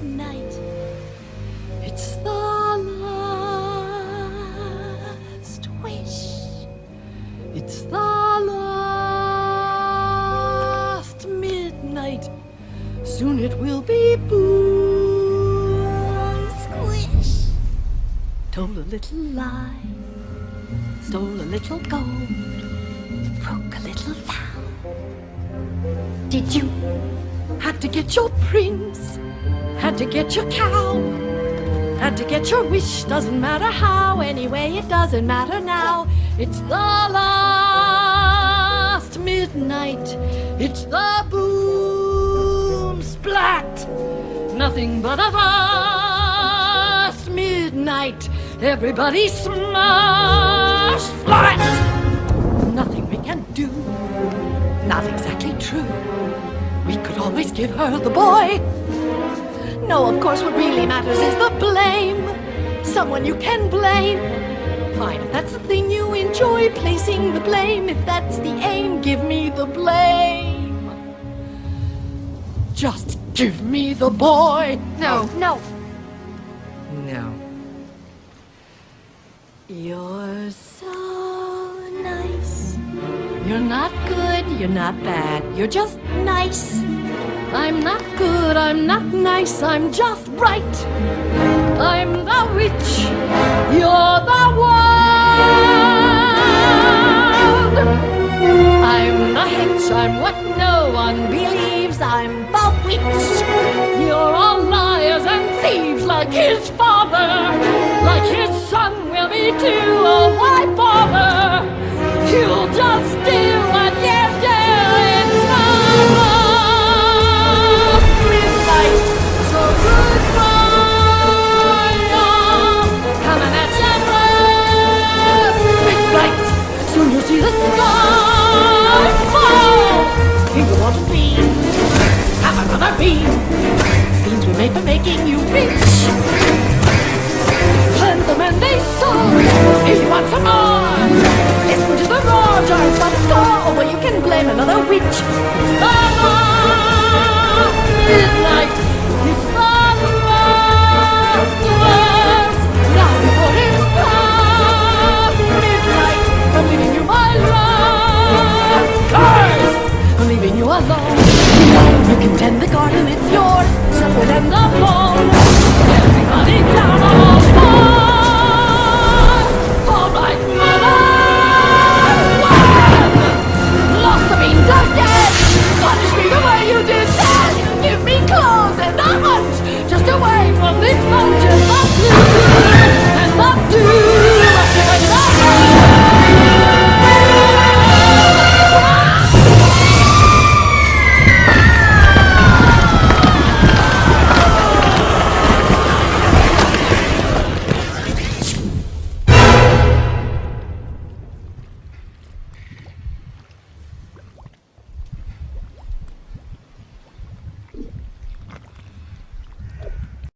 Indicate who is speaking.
Speaker 1: midnight. It's the last wish. It's the last midnight. Soon it will be boom, squish. Told a little lie, stole a little gold, broke a little vow. Did you? Had to get your prince, had to get your cow, had to get your wish, doesn't matter how, anyway it doesn't matter now. It's the last midnight, it's the boom splat, nothing but a vast midnight, everybody smashed flat. Nothing we can do, not exactly true. We could always give her the boy. No, of course, what really matters is the blame. Someone you can blame. Fine, if that's the thing you enjoy, placing the blame. If that's the aim, give me the blame. Just give me the boy.
Speaker 2: No.
Speaker 1: No. You're so nice. You're not good, you're not bad, you're just nice. I'm not good, I'm not nice, I'm just right. I'm the witch, you're the world. I'm the hitch, I'm what no one believes, I'm the witch. You're all liars and thieves like his father, like his son will be too, oh why bother? You'll just do what you do, it's love midnight, so goodbye, y'all. Coming at you midnight, soon you'll see the sky fall. You want to be, have another bean. Beans were made for making you rich. Plant them and they soar. If you want some more, listen to the roar. Giants by the score, or you can blame another witch. It's the